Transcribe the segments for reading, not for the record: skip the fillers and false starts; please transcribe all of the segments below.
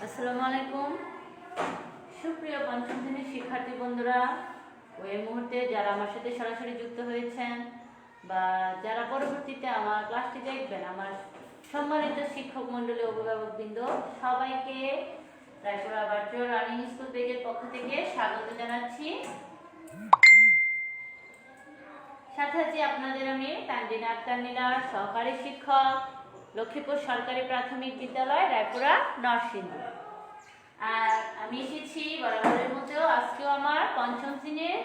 আসসালামু আলাইকুম সুপ্রিয় পঞ্চম শ্রেণীর শিক্ষার্থী বন্ধুরা ও এই মুহূর্তে যারা আমার সাথে সরাসরি যুক্ত হয়েছেন বা যারা পরবর্তীতে আমার ক্লাসটি দেখবেন, আমার সম্মানিত শিক্ষক মণ্ডলী, অভিভাবকবৃন্দ, সবাইকে রায়পুরা ভার্চুয়াল লার্নিং স্কুল পেজের পক্ষ থেকে স্বাগত জানাচ্ছি। সাথে আছি আপনাদের আমি তানজিনা আক্তার নীলা, সহকারী শিক্ষক, লক্ষ্মীপুর সরকারি প্রাথমিক বিদ্যালয়, রায়পুরা, নরসিংদী। আর আমি এসেছি বরাবরের মতো আজকেও আমার পঞ্চম শ্রেণীর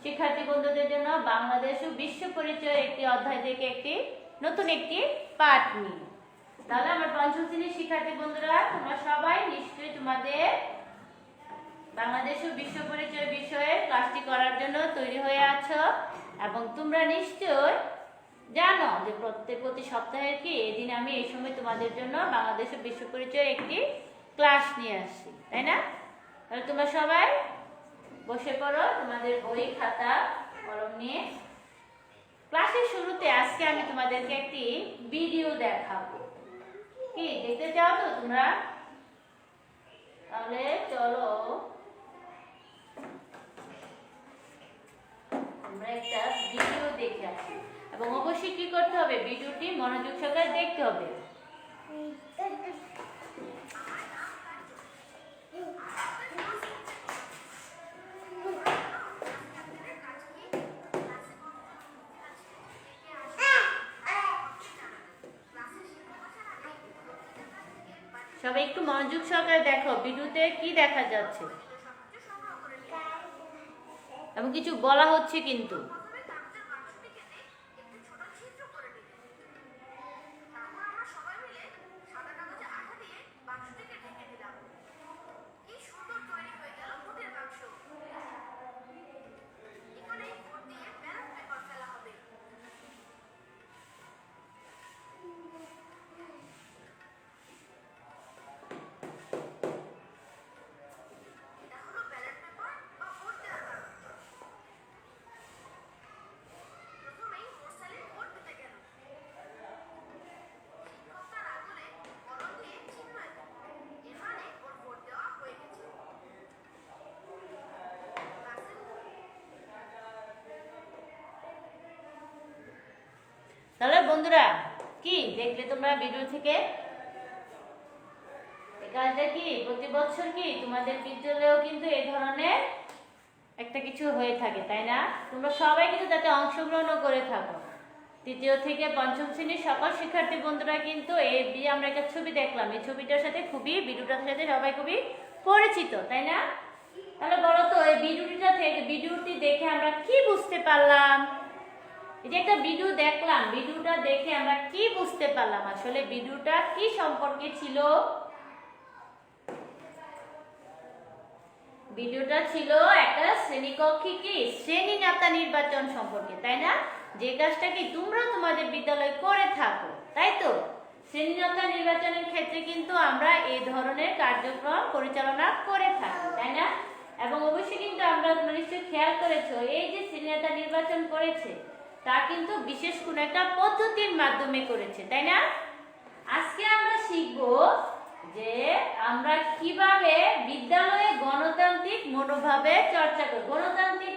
শিক্ষার্থী বন্ধুদের জন্য বাংলাদেশ ও বিশ্ব পরিচয়ের একটি অধ্যায় থেকে নতুন একটি পাঠ নিয়ে। তাহলে আমার পঞ্চম শ্রেণীর শিক্ষার্থী বন্ধুরা, তোমরা সবাই নিশ্চয়ই তোমাদের বাংলাদেশ ও বিশ্ব পরিচয় বিষয়ে ক্লাসটি করার জন্য তৈরি হয়ে আছো এবং তোমরা নিশ্চয় জানো যে প্রতি সপ্তাহের এদিন আমি এই সময় তোমাদের জন্য বাংলাদেশ ও বিশ্ব পরিচয়ের একটি ক্লাস নিয়ে আসছি, তাই না? তাহলে তোমরা সবাই বসে পড়ো তোমাদের বই, খাতা, কলম নিয়ে। ক্লাসের শুরুতে আজকে আমি তোমাদেরকে একটি ভিডিও দেখাবো। কি দেখতে চাও তো তোমরা? তাহলে চলো আমরা একটা ভিডিও দেখে আসি এবং অবশ্যই কি করতে হবে, ভিডিওটি মনোযোগ সহকারে দেখতে হবে। সবাই একটু মনোযোগ সহকারে দেখো ভিডিওতে কি দেখা যাচ্ছে এবং কিছু বলা হচ্ছে কিন্তু। তাহলে বন্ধুরা কি দেখলে তোমরা ভিডিও থেকে? কাজটা কি প্রতি বছর কি তোমাদের বিদ্যালয়েও কিন্তু এই ধরনের একটা কিছু হয়ে থাকে, তাই না? তোমরা সবাই কিন্তু তাতে অংশগ্রহণ করে থাকো। তৃতীয় থেকে পঞ্চম শ্রেণীর সকল শিক্ষার্থী বন্ধুরা কিন্তু এই আমরা একটা ছবি দেখলাম, এই ছবিটার সাথে ভিডিওটার সাথে সবাই খুবই পরিচিত, তাই না? তাহলে বলো তো এই ভিডিওটি দেখে আমরা কি বুঝতে পারলাম? এই যে একটা ভিডিও দেখলাম, ভিডিওটা দেখে আমরা কি বুঝতে পারলাম? আসলে ভিডিওটা কি সম্পর্কে ছিল? ভিডিওটা ছিল একটা শ্রেণীকক্ষে শ্রেণী নেতা নির্বাচন সম্পর্কে, তাই না? যে কাজটা কি তোমরা তোমাদের বিদ্যালয়ে করে থাকো, তাই তো? শ্রেণী নেতা নির্বাচনের ক্ষেত্রে কিন্তু আমরা এই ধরনের কার্যক্রম পরিচালনা করে থাকি, তাই না? এবং অবশ্যই কিন্তু আমরা নিশ্চয়ই খেয়াল করেছো, এই যে শ্রেণী নেতা নির্বাচন করেছে তা কিন্তু বিশেষ কোনো একটা পদ্ধতির মাধ্যমে করেছে, তাই না? আজকে আমরা শিখবো যে আমরা কিভাবে বিদ্যালয়ে গণতান্ত্রিক মনোভাবের চর্চা করব। গণতান্ত্রিক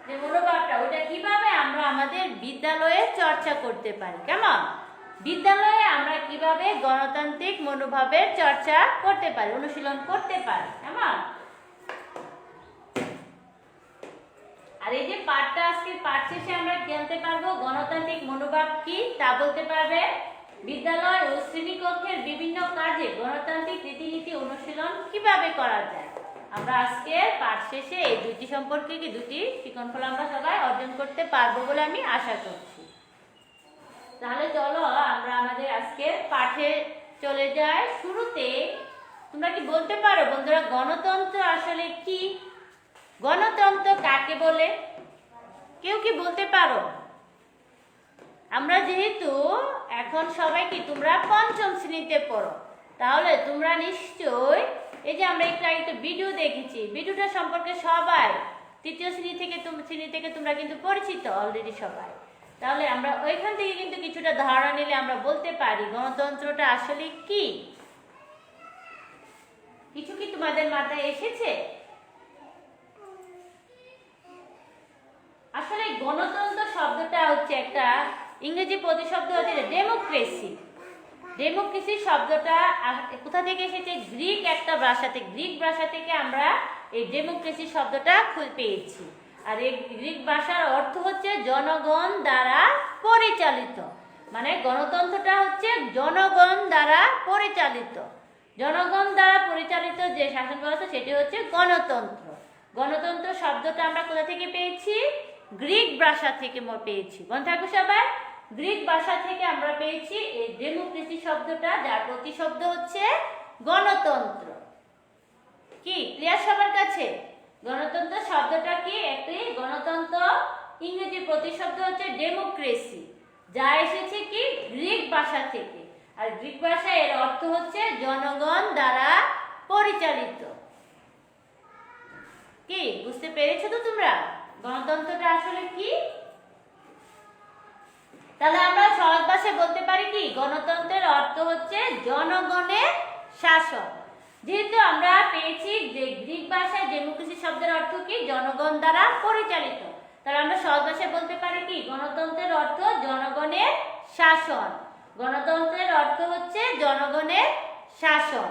যে মনোভাবটা ওটা কিভাবে আমরা আমাদের বিদ্যালয়ে চর্চা করতে পারি, কেমন? বিদ্যালয়ে আমরা কিভাবে গণতান্ত্রিক মনোভাবের চর্চা করতে পারি, অনুশীলন করতে পারি, কেমন? আর এই যে পাঠটা আজকে পাঠ শেষে আমরা জানতে পারবো গণতান্ত্রিক মনোভাব কি তা বলতে পারবে। বিদ্যালয় ও শ্রেণীকক্ষের বিভিন্ন কাজে গণতান্ত্রিক রীতিনীতি অনুশীলন কিভাবে করা যায়, আমরা আজকে পাঠ শেষে এই দুটি সম্পর্কে দুটি শিক্ষণফল আমরা সবাই অর্জন করতে পারবো বলে আমি আশা করছি। তাহলে চলো আমরা আমাদের আজকের পাঠে চলে যাই। শুরুতে তোমরা কি বলতে পারো বন্ধুরা, গণতন্ত্র আসলে কি? গণতন্ত্র কাকে বলে? কেউ কি বলতে পারো? আমরা যেহেতু এখন সবাই কি তোমরা পঞ্চম শ্রেণীতে পড়ো, তাহলে তোমরা নিশ্চয় এই যে আমরা একটা ভিডিও দেখেছি, ভিডিওটা সম্পর্কে সবাই তৃতীয় শ্রেণী থেকে তোমরা কিন্তু পরিচিত অলরেডি সবাই। তাহলে আমরা ওইখান থেকে কিন্তু কিছুটা ধারণা নিলে আমরা বলতে পারি গণতন্ত্রটা আসলে কি। কিছু কি তোমাদের মাথায় এসেছে? আসলে গণতন্ত্র শব্দটা হচ্ছে একটা ইংরেজি প্রতিশব্দ হচ্ছে ডেমোক্রেসি। ডেমোক্রেসি শব্দটা কোথা থেকে এসেছে? গ্রিক একটা ভাষা থেকে। গ্রিক ভাষা থেকে আমরা এই ডেমোক্রেসি শব্দটা পেয়েছি। আর এই গ্রিক ভাষার অর্থ হচ্ছে জনগণ দ্বারা পরিচালিত। মানে গণতন্ত্রটা হচ্ছে জনগণ দ্বারা পরিচালিত। জনগণ দ্বারা পরিচালিত যে শাসন ব্যবস্থা সেটি হচ্ছে গণতন্ত্র। গণতন্ত্র শব্দটা আমরা কোথা থেকে পেয়েছি? গ্রিক ভাষা থেকে পেয়েছি। মনে থাকবে সবাই? গ্রিক ভাষা থেকে আমরা পেয়েছি এই ডেমোক্রেসি শব্দটা, যার প্রতিশব্দ হচ্ছে গণতন্ত্র। কি ক্লিয়ার সবার কাছে? গণতন্ত্র শব্দটা কি? একটি গণতন্ত্র ইংরেজি প্রতিশব্দ হচ্ছে ডেমোক্রেসি, যা এসেছে কি গ্রিক ভাষা থেকে। আর গ্রিক ভাষায় এর অর্থ হচ্ছে জনগণ দ্বারা পরিচালিত। কি বুঝতে পেরেছো তো তোমরা গণতন্ত্রটা আসলে কি? তাহলে আমরা সহজ ভাষায় বলতে পারি কি গণতন্ত্রের অর্থ হচ্ছে জনগণের শাসন। যেহেতু আমরা পেয়েছি যে গ্রিক ভাষায় ডেমোক্রেসি শব্দের অর্থ কি জনগণ দ্বারা পরিচালিত, তাহলে আমরা সহজ ভাষায় বলতে পারি কি গণতন্ত্রের অর্থ জনগণের শাসন। গণতন্ত্রের অর্থ হচ্ছে জনগণের শাসন।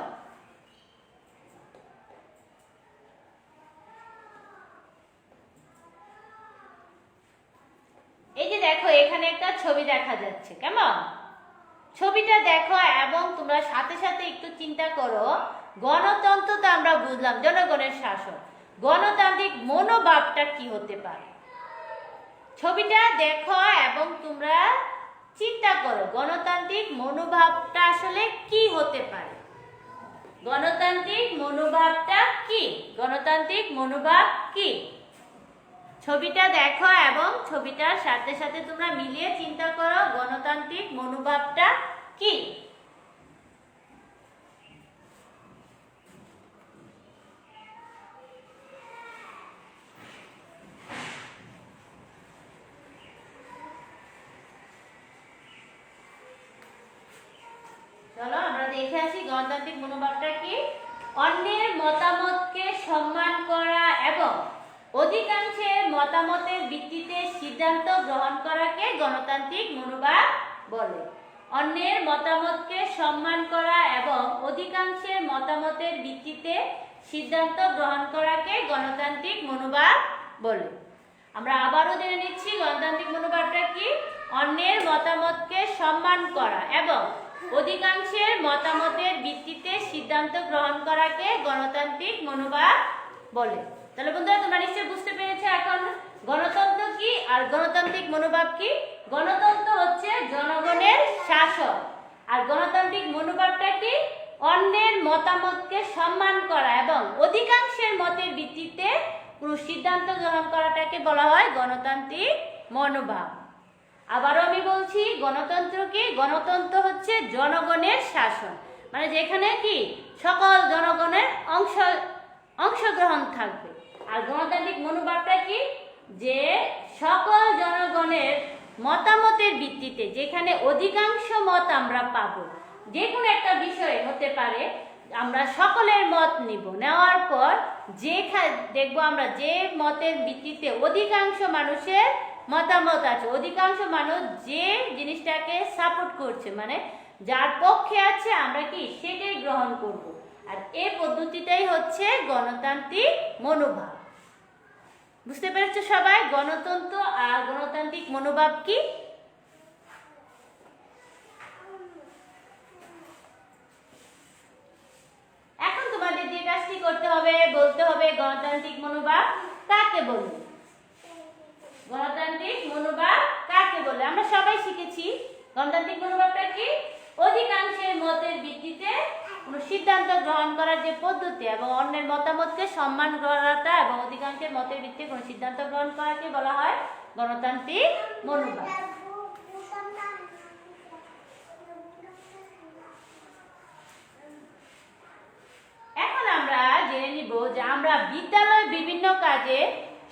এই যে দেখো এখানে একটা ছবি দেখা যাচ্ছে, কেমন? ছবিটা দেখো এবং তোমরা সাথে সাথে একটু চিন্তা করো। গণতন্ত্র তো আমরা বুঝলাম জনগণের শাসন, গণতান্ত্রিক মনোভাবটা কি হতে পারে? ছবিটা দেখো এবং তোমরা চিন্তা করো গণতান্ত্রিক মনোভাবটা আসলে কি হতে পারে। গণতান্ত্রিক মনোভাবটা কি? গণতান্ত্রিক মনোভাব কি? ছবিটা দেখো এবং ছবিটার সাথে সাথে তোমরা মিলিয়ে চিন্তা করো গণতান্ত্রিক মনোভাবটা কি? চলো আমরা দেখে আসি গণতান্ত্রিক মনোভাবটা কি। অন্যের মতামতকে সম্মান করা এবং অধিকাংশের মতামতের ভিত্তিতে সিদ্ধান্ত গ্রহণ করাকে গণতান্ত্রিক মনোভাব বলে। অন্যের মতামতকে সম্মান করা এবং অধিকাংশের মতামতের ভিত্তিতে সিদ্ধান্ত গ্রহণ করাকে গণতান্ত্রিক মনোভাব বলে। আমরা আবারও জেনে নিচ্ছি গণতান্ত্রিক মনোভাবটা কি। অন্যের মতামতকে সম্মান করা এবং অধিকাংশের মতামতের ভিত্তিতে সিদ্ধান্ত গ্রহণ করাকে গণতান্ত্রিক মনোভাব বলে। তাহলে বন্ধুরা তোমরা নিশ্চয়ই বুঝতে পেরেছো এখন গণতন্ত্র কি আর গণতান্ত্রিক মনোভাব কি। গণতন্ত্র হচ্ছে জনগণের শাসন, আর গণতান্ত্রিক মনোভাবটা কি অন্যের মতামতকে সম্মান করা এবং অধিকাংশের মতের ভিত্তিতে পুরো সিদ্ধান্ত গ্রহণ করাটাকে বলা হয় গণতান্ত্রিক মনোভাব। আবারও আমি বলছি গণতন্ত্র কি? গণতন্ত্র হচ্ছে জনগণের শাসন, মানে যেখানে কি সকল জনগণের অংশগ্রহণ থাকবে। আর গণতান্ত্রিক মনোভাবটা কি? যে সকল জনগণের মতামতের ভিত্তিতে, যেখানে অধিকাংশ মত আমরা পাবো। যে কোনো একটা বিষয় হতে পারে, আমরা সকলের মত নিব, নেওয়ার পর দেখবো আমরা যে মতের ভিত্তিতে অধিকাংশ মানুষের মতামত আছে, অধিকাংশ মানুষ যে জিনিসটাকে সাপোর্ট করছে, মানে যার পক্ষে আছে আমরা কি সেটাই গ্রহণ করব। আর এই পদ্ধতিটাই হচ্ছে গণতান্ত্রিক মনোভাব। বুঝতে পেরেছো সবাই গণতন্ত্র আর গণতান্ত্রিক মনোভাব কি? এখন তোমাদের যে কাজটি করতে হবে, বলতে হবে গণতান্ত্রিক মনোভাব কাকে বলে। গণতান্ত্রিক মনোভাব কাকে বলে? আমরা সবাই শিখেছি গণতান্ত্রিক মনোভাবটা কি? অধিকাংশের মতের ভিত্তিতে কোনো সিদ্ধান্ত গ্রহণ করার যে পদ্ধতি এবং অন্যের মতামতকে সম্মান করাটা এবং অধিকাংশের মতের ভিত্তিতে কোনো সিদ্ধান্ত গ্রহণ করাকে বলা হয় গণতান্ত্রিক মনোভাব। এখন আমরা জেনে নিব যে আমরা বিদ্যালয়ে বিভিন্ন কাজে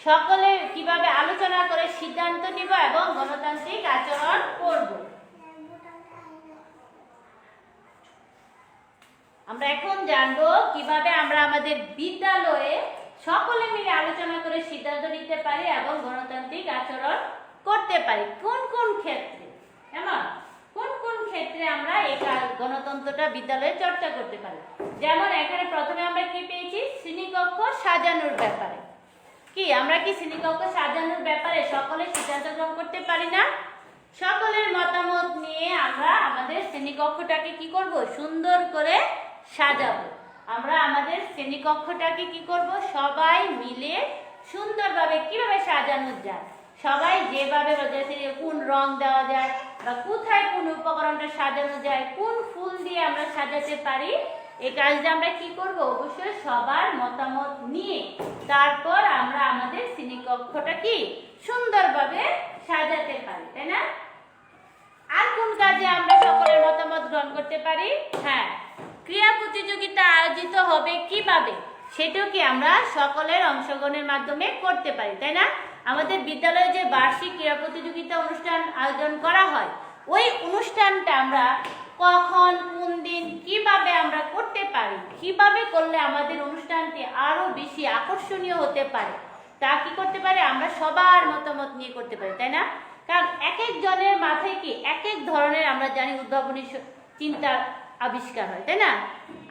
সকলে কিভাবে আলোচনা করে সিদ্ধান্ত নিব এবং গণতান্ত্রিক আচরণ করব। আমরা এখন জানবো কিভাবে আমরা আমাদের বিদ্যালয়ে সকলে মিলে আলোচনা করে সিদ্ধান্ত নিতে পারি এবং গণতান্ত্রিক আচরণ করতে পারি। কোন কোন ক্ষেত্রে, কেমন, কোন কোন ক্ষেত্রে আমরা এই গণতন্ত্রটা বিদ্যালয়ে চর্চা করতে পারি। যেমন এখানে প্রথমে আমরা কি পেয়েছি, শ্রেণীকক্ষ সাজানোর ব্যাপারে। কি আমরা কি শ্রেণীকক্ষ সাজানোর ব্যাপারে সকলে সিদ্ধান্ত গ্রহণ করতে পারি না? সকলের মতামত নিয়ে আমরা আমাদের শ্রেণীকক্ষটাকে কি করব, সুন্দর করে সাজাবো। আমরা আমাদের শ্রেণীকক্ষটাকে কি করব, সবাই মিলে সুন্দরভাবে কিভাবে সাজানো যায়, সবাই যেভাবে কোন রং দেওয়া যায় বা কোথায় কোন উপকরণটা সাজানো যায়, কোন ফুল দিয়ে আমরা সাজাতে পারি, এই কাজটা আমরা কি করব, অবশ্যই সবার মতামত নিয়ে তারপর আমরা আমাদের শ্রেণীকক্ষটা কি সুন্দরভাবে সাজাতে পারি, তাই না? আর কোন কাজে আমরা সকলের মতামত গ্রহণ করতে পারি? হ্যাঁ, ক্রীড়া প্রতিযোগিতা আয়োজিত হবে কিভাবে, সেটাও কি আমরা সকলের অংশগ্রহণের মাধ্যমে করতে পারি, তাই না? আমাদের বিদ্যালয়ে যে বার্ষিক ক্রীড়া প্রতিযোগিতা অনুষ্ঠান আয়োজন করা হয়, ওই অনুষ্ঠানটা আমরা কখন, কোন দিন, কিভাবে আমরা করতে পারি, কিভাবে করলে আমাদের অনুষ্ঠানটি আরো বেশি আকর্ষণীয় হতে পারে, তা কি করতে পারি, আমরা সবার মতামত নিয়ে করতে পারি, তাই না? কারণ এক একজনের মাথায় কি এক এক ধরনের আমরা জানি উদ্ভাবনী চিন্তার আবিষ্কার হয়, তাই না?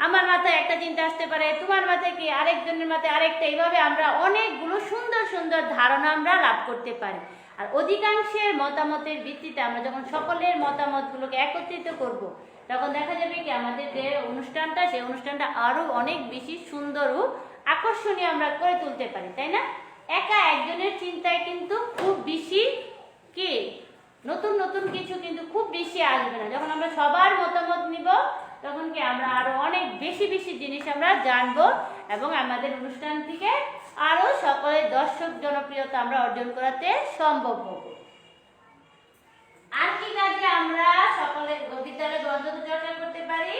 আমার মাথায় একটা চিন্তা আসতে পারে, তোমার মাথায় কি আরেকজনের মাথায় আরেকটা, এইভাবে আমরা অনেকগুলো সুন্দর সুন্দর ধারণা আমরা লাভ করতে পারি। আর অধিকাংশের মতামতের ভিত্তিতে আমরা যখন সকলের মতামতগুলোকে একত্রিত করব, তখন দেখা যাবে কি আমাদের যে অনুষ্ঠানটা, সেই অনুষ্ঠানটা আরো অনেক বেশি সুন্দর ও আকর্ষণীয় আমরা করে তুলতে পারি, তাই না? একা একজনের চিন্তায় কিন্তু খুব বেশি কি নতুন নতুন কিছু কিন্তু খুব বেশি আসবে না। যখন আমরা সবার মতামত নিব, তখন কি আমরা আরো অনেক বেশি বেশি জিনিস আমরা জানবো এবং আমাদের অনুষ্ঠান থেকে আরো সকলের দর্শক জনপ্রিয়তা আমরা অর্জন করাতে সম্ভব হব। আর কি কাজে আমরা সকলে বিদ্যালয়ে গণতন্ত্র চর্চা করতে পারি?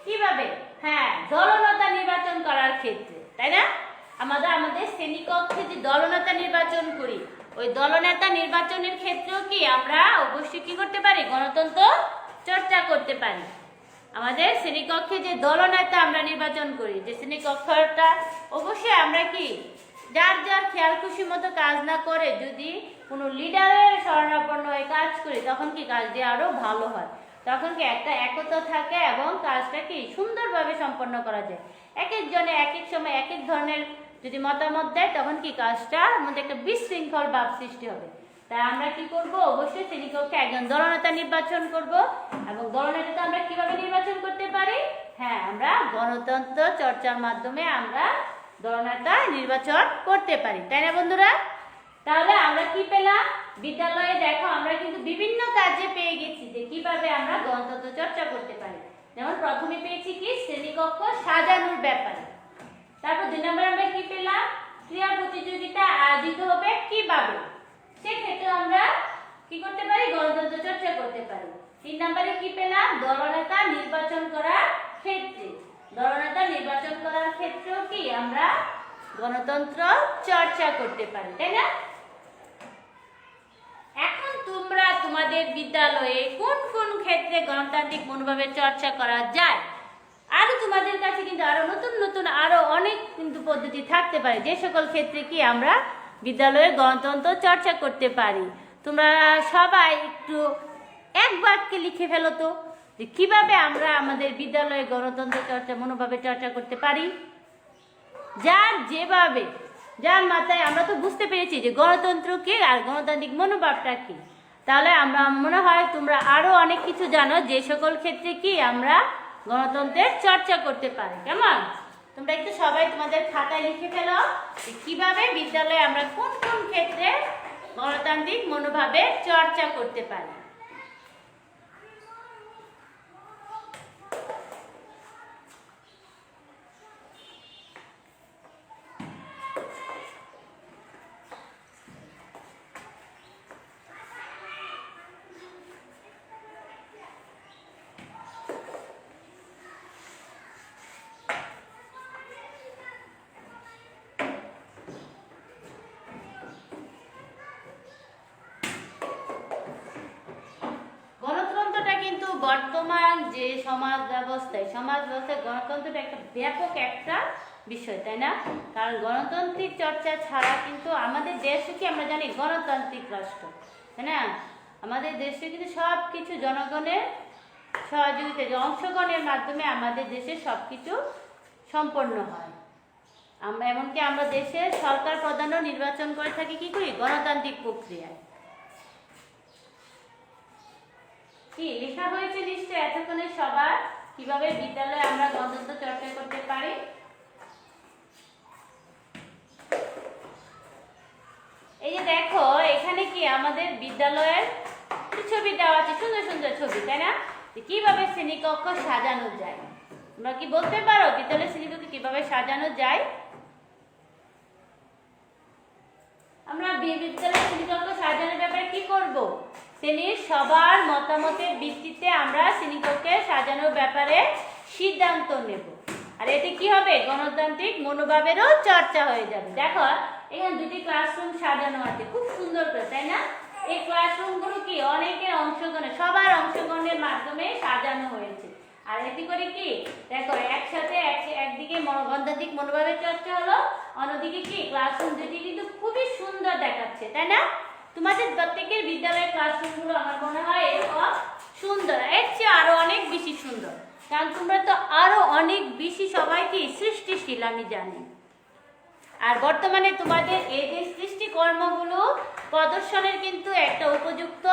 কিভাবে? হ্যাঁ, দলনেতা নির্বাচন করার ক্ষেত্রে, তাই না? আমাদের শ্রেণীকক্ষে যে দলনেতা নির্বাচন করি, ওই দলনেতা নির্বাচনের ক্ষেত্রেও কি আমরা অবশ্যই কি করতে পারি, গণতন্ত্র চর্চা করতে পারি। আমাদের শ্রেণীকক্ষে যে দলনেতা আমরা নির্বাচন করি, যে শ্রেণীকক্ষটা অবশ্যই আমরা কি যার যার খেয়াল খুশি মতো কাজ না করে যদি কোনো লিডারের শরণাপন্ন হয়ে কাজ করি, তখন কি কাজটি আরো ভালো হয়, তখন কি একটা একতা থাকে এবং কাজটা কি সুন্দরভাবে সম্পন্ন করা যায়। এক একজনে এক এক সময় এক এক ধরনের যদি মতামত দেয়, তখন কি কাজটার মধ্যে একটা বিশৃঙ্খল ভাব সৃষ্টি হবে। তাই আমরা কি করব, অবশ্যই শ্রেণীকক্ষে একজন দলনেতা নির্বাচন করব। এবং দলনেতা আমরা কিভাবে নির্বাচন করতে পারি? হ্যাঁ, আমরা গণতন্ত্র চর্চার মাধ্যমে আমরা দলনেতা নির্বাচন করতে পারি, তাই না বন্ধুরা? তাহলে আমরা কি পেলাম, বিদ্যালয়ে দেখো আমরা কিন্তু বিভিন্ন কাজে পেয়ে গেছি যে কিভাবে আমরা গণতন্ত্র চর্চা করতে পারি। যেমন প্রথমে পেয়েছি কি শ্রেণীকক্ষ সাজানোর ব্যাপারে, তারপর 2 নম্বরে আমরা কি পেলাম, ক্রীড়া প্রতিযোগিতা আয়োজিত হবে কিভাবে, সেক্ষেত্রে আমরা কি করতে পারি, গণতন্ত্র চর্চা করতে পারি। 3 নম্বরে কি পেলাম, দলনেতা নির্বাচন করার ক্ষেত্রে, দলনেতা নির্বাচন করার ক্ষেত্রেও কি আমরা গণতন্ত্র চর্চা করতে পারি, তাই না? এখন তোমরা তোমাদের বিদ্যালয়ে কোন কোন ক্ষেত্রে গণতান্ত্রিক মনোভাবের চর্চা করা যায়, আরো তোমাদের কাছে কিন্তু আরো নতুন নতুন আরো অনেক কিন্তু পদ্ধতি থাকতে পারে, যে সকল ক্ষেত্রে কি আমরা বিদ্যালয়ে গণতন্ত্র চর্চা করতে পারি। তোমরা সবাই একটু এক বাক্যে লিখে ফেলো তো, যে কিভাবে আমরা আমাদের বিদ্যালয়ে গণতন্ত্র চর্চা মনোভাবের চর্চা করতে পারি। যার যেভাবে, যার মাথায় আমরা তো বুঝতে পেরেছি যে গণতন্ত্র কি আর গণতান্ত্রিক মনোভাবটা কি, তাহলে আমরা মনে হয় তোমরা আরো অনেক কিছু জানো যে সকল ক্ষেত্রে কি আমরা গণতন্ত্রের চর্চা করতে পারি। কেমন? তোমরা একটু সবাই তোমাদের খাতায় লিখে ফেলো যে কিভাবে বিদ্যালয়ে আমরা কোন কোন ক্ষেত্রে গণতান্ত্রিক মনোভাবের চর্চা করতে পারি। বর্তমান যে সমাজ ব্যবস্থায় গণতন্ত্রটা একটা ব্যাপক একটা বিষয়, তাই না? কারণ গণতান্ত্রিক চর্চা ছাড়া কিন্তু আমাদের দেশে কি আমরা জানি গণতান্ত্রিক রাষ্ট্র, তাই না? আমাদের দেশে কিন্তু সব কিছু জনগণের সহযোগিতা অংশগ্রহণের মাধ্যমে আমাদের দেশে সব কিছু সম্পন্ন হয়। আমরা এমনকি আমরা দেশের সরকার প্রধানও নির্বাচন করে থাকি কি করি গণতান্ত্রিক প্রক্রিয়ায়। কি লেখা হয়েছে নিশ্চয় এতক্ষণে সবার কিভাবে বিদ্যালয়ে আমরা গণতন্ত্র চর্চা করতে পারি। এই যে দেখো এখানে কি আমাদের বিদ্যালয়ের ছবি দেওয়া আছে, সুন্দর সুন্দর ছবি, তাই না? কিভাবে শ্রেণীকক্ষ সাজানো যায়, তোমরা কি বলতে পারো বিদ্যালয়ের শ্রেণীকক্ষ কিভাবে সাজানো যায়? আমরা বিদ্যালয়ের শ্রেণীকক্ষ সাজানোর ব্যাপারে কি করব? শ্রেণীর সবার মতামতের ভিত্তিতে আমরা শ্রেণীকক্ষে সাজানোর ব্যাপারে সিদ্ধান্ত নেব। আর এতে কি হবে? গণতান্ত্রিক মনোভাবেরও চর্চা হয়ে যাবে। দেখো এখানে দুটি ক্লাসরুম সাজানো আছে খুব সুন্দর করে, তাই না? এই ক্লাসরুমগুলো কি অনেকের অংশগ্রহণে সবার অংশগ্রহণের মাধ্যমে সাজানো হয়েছে। আর এতে করে কি দেখো একসাথে একদিকে গণতান্ত্রিক মনোভাবের চর্চা হলো, অন্যদিকে কি ক্লাসরুম দুটি কিন্তু খুবই সুন্দর দেখাচ্ছে, তাই না? তোমাদের প্রত্যেকের বিদ্যালয়ের ক্লাসরুমগুলো আমার মনে হয় এরকম সুন্দর, এর চেয়ে আরো অনেক বেশি সুন্দর, কারণ তোমরা তো আরো অনেক বেশি সবাই কি সৃষ্টিশীল আমি জানি। আর বর্তমানে তোমাদের এই যে সৃষ্টিকর্মগুলো প্রদর্শনের কিন্তু একটা উপযুক্ত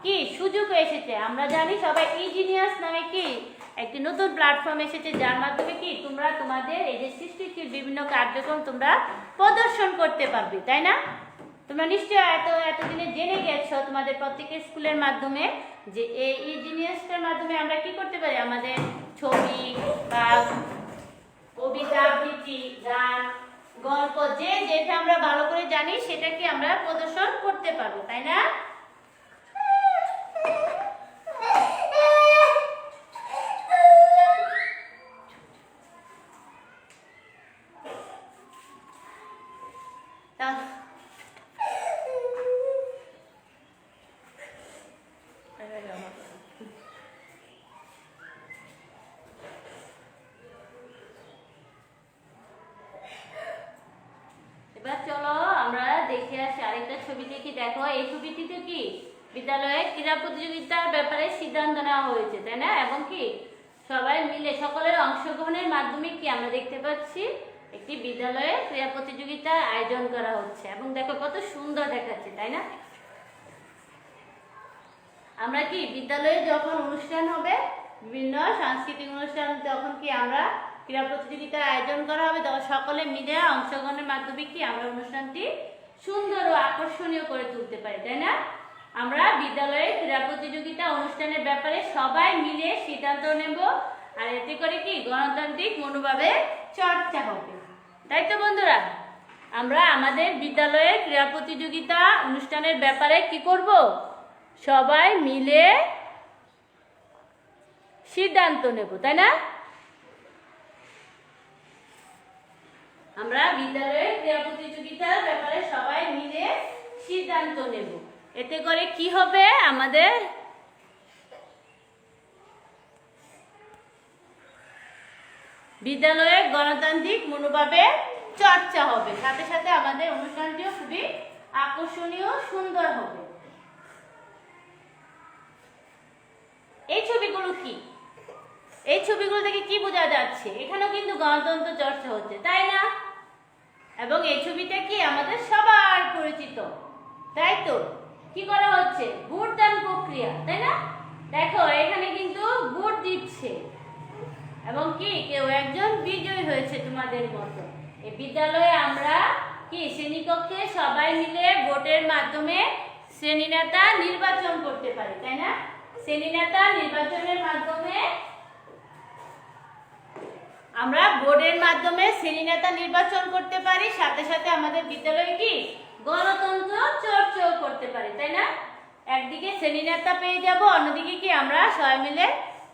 কি সুযোগ এসেছে। আমরা জানি সবাই ইঞ্জিনিয়ার্স নামে কি একটি নতুন প্ল্যাটফর্ম এসেছে, যার মাধ্যমে কি তোমরা তোমাদের এই যে সৃষ্টিশীল বিভিন্ন কার্যক্রম তোমরা প্রদর্শন করতে পারবে, তাই না? তোমরা নিশ্চয়ই এতদিনে জেনে গেছো তোমাদের প্রত্যেকের স্কুলের মাধ্যমে যে এই ইঞ্জিনিয়ার্সের মাধ্যমে আমরা কি করতে পারি, আমাদের ছবি বা কবিতা আবৃত্তি গান গল্প যেটা আমরা ভালো করে জানি সেটাকে আমরা প্রদর্শন করতে পারবো, তাই না? এবার চলো আমরা দেখে আসি আরেকটা ছবি দেখি। দেখো এই ছবিটিতে কি বিদ্যালয়ে ক্রীড়া প্রতিযোগিতার ব্যাপারে সিদ্ধান্ত নেওয়া হয়েছে, তাই না? এবং কি সবাই মিলে সকলের অংশগ্রহণের মাধ্যমে কি আমরা দেখতে পাচ্ছি একটি বিদ্যালয়ে ক্রীড়া প্রতিযোগিতার আয়োজন করা হচ্ছে এবং দেখো কত সুন্দর দেখাচ্ছে, তাই না? আমরা কি বিদ্যালয়ে যখন অনুষ্ঠান হবে বিভিন্ন সাংস্কৃতিক অনুষ্ঠান যখন কি আমরা ক্রীড়া প্রতিযোগিতার আয়োজন করা হবে তখন সকলে মিলে অংশগ্রহণের মাধ্যমে কি আমরা অনুষ্ঠানটি সুন্দর ও আকর্ষণীয় করে তুলতে পারি, তাই না? আমরা বিদ্যালয়ে ক্রীড়া প্রতিযোগিতা অনুষ্ঠানের ব্যাপারে সবাই মিলে সিদ্ধান্ত নেব, আর এতে করে কি গণতান্ত্রিক মনোভাবে চর্চা হবে, তাই তো বন্ধুরা? আমরা আমাদের বিদ্যালয়ে ক্রীড়া প্রতিযোগিতা অনুষ্ঠানের ব্যাপারে কি করব? সবাই মিলে সিদ্ধান্ত নেব, তাই না? আমরা বিদ্যালয়ে ক্রীড়া প্রতিযোগিতার ব্যাপারে সবাই মিলে সিদ্ধান্ত নেব। এতে করে কি হবে? আমাদের বিদ্যালয়ে গণতান্ত্রিক মনোভাবে চর্চা হবে, সাথে সাথে আমাদের অনুষ্ঠানটিও খুবই আকর্ষণীয় সুন্দর হবে। এই ছবিগুলো কি? এই ছবিগুলো থেকে কি বোঝা যাচ্ছে? এখানেও কিন্তু গণতন্ত্র চর্চা হচ্ছে, তাই না? এবং এই ছবিটা কি আমাদের সবার পরিচিত, তাই তো? কি করা হচ্ছে? ভোটদান প্রক্রিয়া, তাই না? দেখো এখানে কিন্তু ভোট দিচ্ছে এবং কি কেউ একজন বিজয়ী হয়েছে তোমাদের মতো। এই বিদ্যালয়ে আমরা কি শ্রেণীকক্ষে সবাই মিলে ভোটের মাধ্যমে শ্রেণী নেতা নির্বাচন করতে পারি, তাই না? শ্রেণী নেতা নির্বাচনের মাধ্যমে আমরা বোর্ডের মাধ্যমে শ্রেণী নেতা নির্বাচন করতে পারি, সাথে সাথে আমাদের বিদ্যালয়ে কি গণতন্ত্র চর্চাও করতে পারি, তাই না? একদিকে শ্রেণী নেতা পেয়ে যাব, অন্যদিকে কি আমরা সবাই মিলে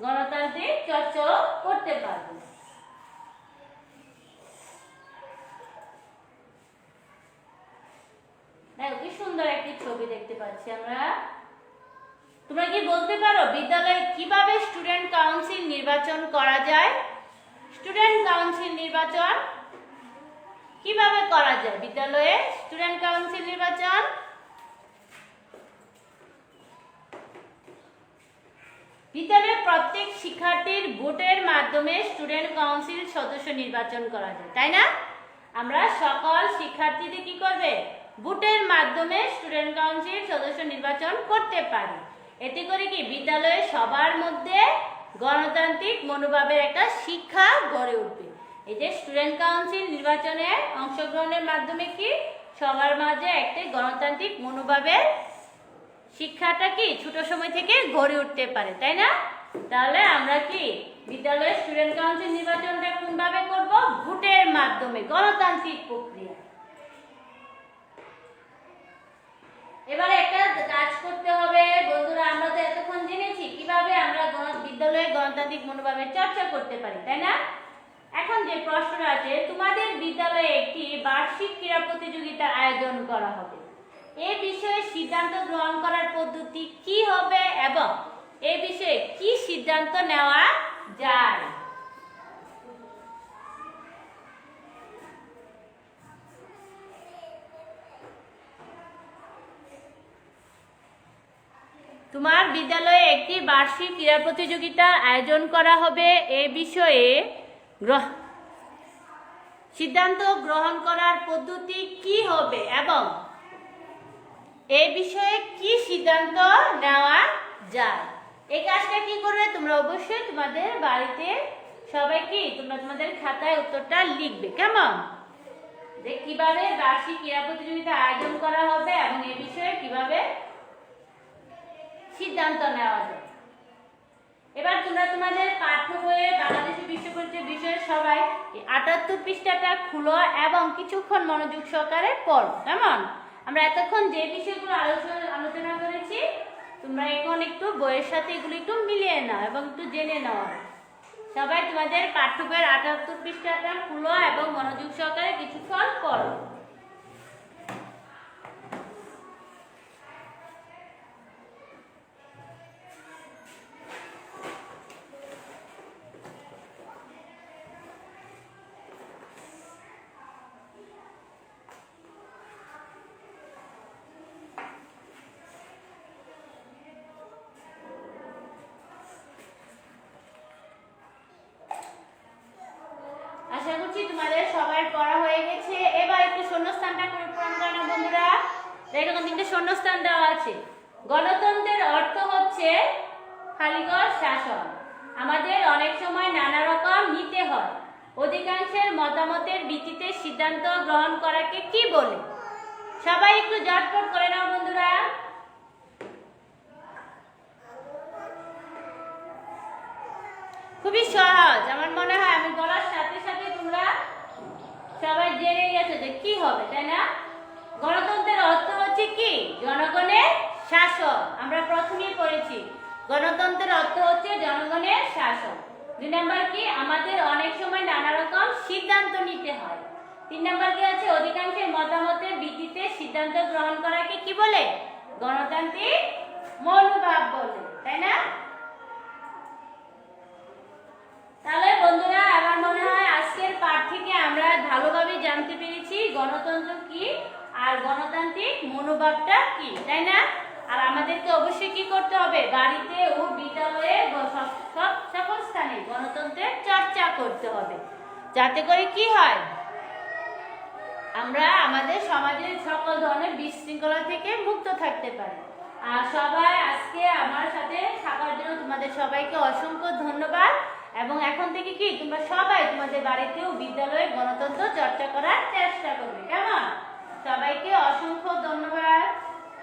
গণতান্ত্রিক চর্চাও করতে পারবো। দেখো কি সুন্দর একটি ছবি দেখতে পাচ্ছি আমরা। তোমরা কি বলতে পারো বিদ্যালয়ে কিভাবে স্টুডেন্ট কাউন্সিল নির্বাচন করা যায়? স্টুডেন্ট কাউন্সিল নির্বাচন কিভাবে করা যায় বিদ্যালয়ে? স্টুডেন্ট কাউন্সিল নির্বাচন বিদ্যালয়ের প্রত্যেক শিক্ষার্থীর ভোটের মাধ্যমে স্টুডেন্ট কাউন্সিল সদস্য নির্বাচন করা যায়, তাই না? আমরা সকল শিক্ষার্থীদের কি করবে? ভোটের মাধ্যমে স্টুডেন্ট কাউন্সিল সদস্য নির্বাচন করতে পারি। এতে করে কি বিদ্যালয়ে সবার মধ্যে গণতান্ত্রিক মনোভাবের একটা শিক্ষা গড়ে উঠবে। এই যে স্টুডেন্ট কাউন্সিল নির্বাচনে অংশগ্রহণের মাধ্যমে কি সবার মাঝে একটা গণতান্ত্রিক মনোভাবের শিক্ষাটা কি ছোট সময় থেকে গড়ে উঠতে পারে, তাই না? তাহলে আমরা কি বিদ্যালয়ের স্টুডেন্ট কাউন্সিল নির্বাচনটা কোনভাবে করব? ভোটের মাধ্যমে, গণতান্ত্রিক প্রক্রিয়া। এবারে একটা কাজ করতে হবে বন্ধুরা, আমরা তো এতক্ষণ জেনেছি কিভাবে আমরা বিদ্যালয়ে গণতান্ত্রিক মনোভাবের চর্চা করতে পারি, তাই না? এখন যে প্রশ্নটা আছে, তোমাদের বিদ্যালয়ে একটি বার্ষিক ক্রীড়া প্রতিযোগিতার আয়োজন করা হবে। এ বিষয়ে সিদ্ধান্ত গ্রহণ করার পদ্ধতি কি হবে এবং এ বিষয়ে কি সিদ্ধান্ত নেওয়া যায়? তোমার বিদ্যালয়ে একটি বার্ষিক ক্রীড়া প্রতিযোগিতা আয়োজন করা হবে। এ বিষয়ে সিদ্ধান্ত গ্রহণ করার পদ্ধতি কি হবে এবং এ বিষয়ে কি সিদ্ধান্ত নেওয়া যায়? এই কাজটা কি করবে? তোমরা অবশ্যই তোমাদের বাড়িতে সবাই কি তোমরা তোমাদের খাতায় উত্তরটা লিখবে, কেমন? যে কিভাবে বার্ষিক ক্রীড়া প্রতিযোগিতা আয়োজন করা হবে এবং এ বিষয়ে কিভাবে সিদ্ধান্ত নেওয়া যায়। এবার তোমরা তোমাদের পাঠ্য বইয়ে বাংলাদেশি বিশ্ব পরিচয় বিষয়ে সবাই ৭৮ পৃষ্ঠাটা খুলো এবং কিছুক্ষণ মনোযোগ সহকারে পড়ো, কেমন? আমরা এতক্ষণ যে বিষয়গুলো আলোচনা করেছি তোমরা এখন একটু বইয়ের সাথে এগুলো একটু মিলিয়ে নাও এবং একটু জেনে নাও। সবাই তোমাদের পাঠ্য বইয়ের ৭৮ পৃষ্ঠাটা খুলো এবং মনোযোগ সহকারে কিছুক্ষণ পড়ো। আশা করছি তোমাদের সবাই পড়া হয়ে গেছে। এবার একটু শূন্যস্থানটা করে পূরণ করে নাও বন্ধুরা। এরকম তিনটে শূন্যস্থান দেওয়া আছে। গণতন্ত্রের অর্থ হচ্ছে খালিগড় শাসন। আমাদের অনেক সময় নানা রকম নীতি হয়। অধিকাংশের মতামতের ভিত্তিতে সিদ্ধান্ত গ্রহণ করাকে কি বলে? সবাই একটু ঝটপট করে নাও বন্ধুরা। খুবই সহজ, আমার মনে হয় আমি বলার সাথে সাথে তোমরা সবাই জেনে গেছো যে কি হবে, তাই না? গণতন্ত্রের অর্থ হচ্ছে কি? জনগণের শাসন। আমরা প্রথমেই পড়েছি গণতন্ত্রের অর্থ হচ্ছে জনগণের শাসন। ২ নম্বর কি? আমাদের অনেক সময় নানা রকম সিদ্ধান্ত নিতে হয়। ৩ নম্বর কি আছে? অধিকাংশের মতামতের ভিত্তিতে সিদ্ধান্ত গ্রহণ করাকে কি বলে? গণতান্ত্রিক মনোভাব বলে, তাই না? তাহলে বন্ধুরা আমার মনে হয় আজকের পাঠ থেকে আমরা ভালোভাবে জানতে পেরেছি গণতন্ত্র কি আর গণতান্ত্রিক মনোভাবটা কি, তাই না? আর আমাদেরকে অবশ্যই কি করতে হবে? বাড়িতে ও বিদ্যালয়ে সকল স্থানে গণতন্ত্রের চর্চা করতে হবে, যাতে করে কি হয় আমরা আমাদের সমাজের সকল ধরনের বিশৃঙ্খলা থেকে মুক্ত থাকতে পারি। আর সবাই আজকে আমার সাথে থাকার জন্য তোমাদের সবাইকে অসংখ্য ধন্যবাদ। এবং এখন থেকে কি তোমরা সবাই তোমাদের বাড়িতেও বিদ্যালয়ে গণতন্ত্র চর্চা করার চেষ্টা করবে, কেমন? সবাইকে অসংখ্য ধন্যবাদ।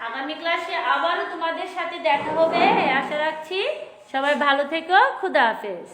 আগামী ক্লাসে আবারও তোমাদের সাথে দেখা হবে আশা রাখছি। সবাই ভালো থেকো। খুদা হাফেজ।